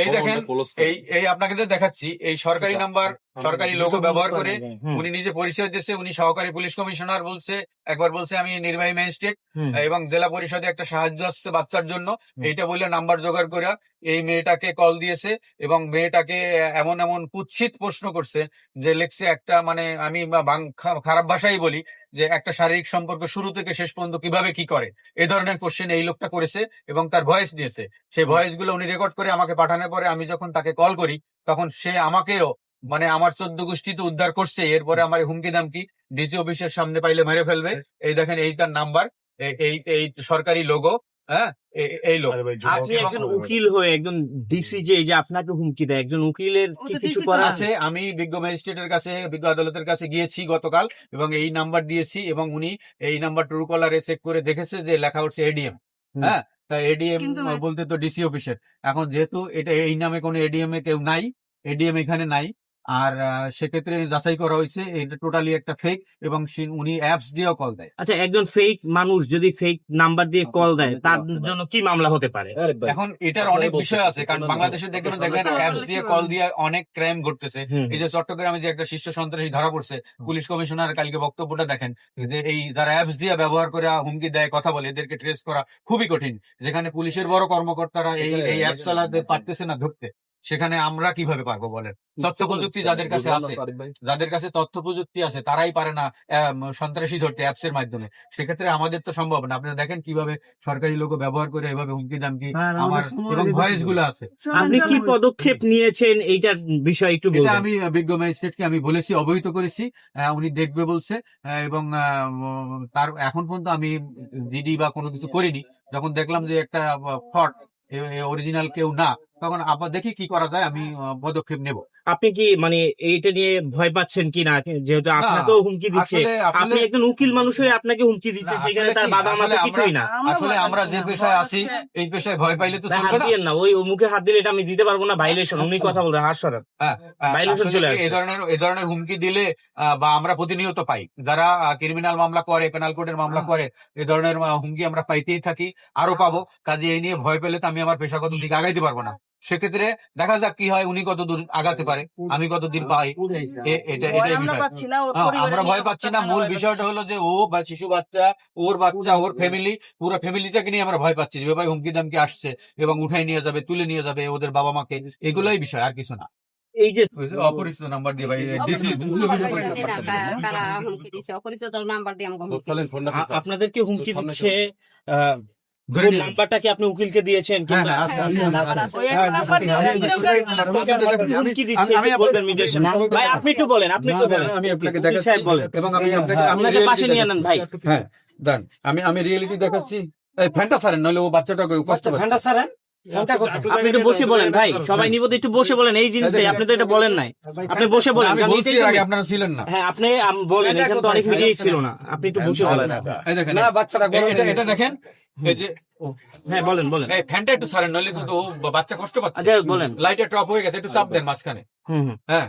এই দেখেন, এই আপনাকে যে দেখাচ্ছি, এই সরকারি নাম্বার, সরকারি লোগো ব্যবহার করে উনি নিজে পরিচয় দিচ্ছে। উনি সহকারী পুলিশ কমিশনার বলছে, একবার বলছে আমি নির্বাহী ম্যাজিস্ট্রেট, এবং জেলা পরিষদে একটা সাহায্য আসছে বাচ্চার জন্য, এইটা বলে নাম্বার জোগাড় করে এই মেয়েটাকে কল দিয়েছে। এবং মেয়েটাকে এমন এমন কুৎসিত প্রশ্ন করছে যে লেখছে একটা, মানে আমি খারাপ ভাষাই বলি, যে একটা শারীরিক সম্পর্ক শুরু থেকে শেষ পর্যন্ত কিভাবে কি করে, এই ধরনের কোশ্চেন এই লোকটা করেছে এবং তার ভয়েস দিয়েছে। সেই ভয়েস গুলো উনি রেকর্ড করে আমাকে পাঠানোর পরে আমি যখন তাকে কল করি, তখন সে আমাকেও, মানে আমার 14 গোষ্ঠী তো উদ্ধার করছে, এরপরে আমার হুমকি দামকি, ডিসি অফিসের সামনে পাইলে মেরে ফেলবে। এই দেখেন, এই তার নাম্বার, এই এই সরকারি লোগো। হ্যাঁ, এই লোক। আপনি একজন উকিল হয়ে একজন ডিসি যে আপনাকে হুমকি দেয়, একজন উকিলের কি কিছু করা আছে? আমি বিজ্ঞ ম্যাজিস্ট্রেটের কাছে, বিজ্ঞ আদালতের কাছে গিয়েছি গতকাল, এবং এই নাম্বার দিয়েছি, এবং উনি এই নাম্বার ট্রু কলারে চেক করে দেখেছে যে লেখা হচ্ছে এডিএম। হ্যাঁ, তা এডিএম বলতে তো ডিসি অফিসের। এখন যেহেতু এটা এই নামে কোনো এডিএম এ কেউ নাই, এডিএম এখানে নাই, আর সেক্ষেত্রে যাচাই করা হয়েছে এটা টোটালি একটা ফেক, এবং উনি অ্যাপস দিয়েও কল দেয়। আচ্ছা, একজন ফেক মানুষ যদি ফেক নাম্বার দিয়ে কল দেয়, তার জন্য কি মামলা হতে পারে? এখন এটার অনেক বিষয় আছে, কারণ বাংলাদেশে দেখবেন অ্যাপস দিয়ে কল দিয়ে অনেক ক্রাইম ঘটতেছে। এই যে চট্টগ্রামে যে একটা শীর্ষ সন্ত্রাসী ধরা পড়ছে, পুলিশ কমিশনার কালকে বক্তব্যটা দেখেন, যে এই যারা অ্যাপস দিয়ে ব্যবহার করে হুমকি দেয়, কথা বলে, এদেরকে ট্রেস করা খুবই কঠিন। যেখানে পুলিশের বড় কর্মকর্তারা এই অ্যাপস চালাতে পারতেছে না ধরতে, সেখানে আমরা কিভাবে পারবো বলেন? তথ্য প্রযুক্তি যাদের কাছে আছে, যাদের কাছে তথ্য প্রযুক্তি আছে, তারাই পারে না সন্ত্রাসী ধরতে অ্যাপস এর মাধ্যমে। সেক্ষেত্রে আমাদের তো সম্ভব না। আপনারা দেখেন কিভাবে সরকারি লোগো ব্যবহার করে এভাবে হুমকি দামকি আমার, এবং ভয়েস গুলো আছে। আপনি কি পদক্ষেপ নিয়েছেন এইটার বিষয় একটু এটা বলবেন? আমি বিজ্ঞ ম্যাজিস্ট্রেটকে আমি বলেছি, অবহিত করেছি, উনি দেখবে বলছে। এবং তার এখন পর্যন্ত আমি জিডি বা কোনো কিছু করিনি। যখন দেখলাম যে একটা ফ্রড, অরিজিনাল কেউ না, তখন আবার দেখি কি করা যায়, আমি পদক্ষেপ নেব। আপনি কি মানে এইটা নিয়ে ভয় পাচ্ছেন কি না? যেহেতু আপনাকেও হুমকি দিচ্ছে, আপনি একজন উকিল মানুষ হয়ে আপনাকে হুমকি দিচ্ছে, সেখানে তার বাবা মা তো কিছুই না। আসলে আমরা যে পেশায় আছি, এই পেশায় ভয় পাইলে তো চলবে না। না, ওই মুখে হাত দিলে এটা আমি দিতে পারবো না, ভাইলেশন। উনি কথা বলতে হাত সরান, ভাইলেশন চলে আসে। এই ধরনের হুমকি দিলে বা আমরা প্রতিনিয়ত পাই, যারা ক্রিমিনাল মামলা করে, পেনাল কোডের মামলা করে, এই ধরনের হুমকি আমরা পাইতেই থাকি, আরো পাবো। কাজে এই নিয়ে ভয় পেলে তো আমি আমার পেশাগত দিক আগাইতে পারবো না। সেক্ষেত্রে দেখা যাক কি হয়, উনি কত দূর আগাতে পারে, আমি কত দূর পাই, এটাই বিষয়। আমরা ভয় পাচ্ছি না। মূল বিষয়টা হলো যে ও বা শিশু বাচ্চা, ওর বাচ্চা, ওর ফ্যামিলি, পুরো ফ্যামিলিটাকে নিয়ে আমরা ভয় পাচ্ছি, যে ভাই হুমকি দামকি আসছে এবং উঠাই নিয়ে যাবে, তুলে নিয়ে যাবে ওদের বাবা মাকে, এগুলোই বিষয়, আর কিছু না। এই যে অপরিচিত নাম্বার দিয়ে ভাই ডিসি আপনাদেরকে হুমকি দিচ্ছে, নাম্বারটা কি আপনি উকিলকে দিয়েছেন? হুমকি দিচ্ছে, বলবেন মিডিয়ার সামনে। ভাই আপনি একটু বলেন, আপনি একটু বলেন। আমি আপনাকে দেখাচ্ছি, এবং আমি আপনাকে পাশে নিয়ে নেন ভাই। হ্যাঁ, দেন, আমি রিয়েলিটি দেখাচ্ছি। ফ্যানটা সারেন, নইলে ও বাচ্চাটাকে কষ্ট পাচ্ছে। ফ্যানটা সারেন, আপনি একটু বসে বলেন ভাই, সবাই নিব একটু বসে বলেন এই জিনিসটাই। আপনি তো এটা বলেন নাই, আপনি বসে বলেন। আমি বলছি আগে, আপনারা ছিলেন না। হ্যাঁ, আপনি বলেন, এখানে তো অনেক মিডিয়াই ছিল না, আপনি একটু বসে বলেন। এই দেখেন, বাচ্চাটা এটা দেখেন, এই যে হ্যাঁ বলেন বলেন। এই ফ্যানটা একটু সারেন, নইলে কিন্তু ও বাচ্চা কষ্ট পাচ্ছে। আচ্ছা বলেন। লাইটটা টপ হয়ে গেছে, একটু চাপ দেন মাঝখানে। হ্যাঁ,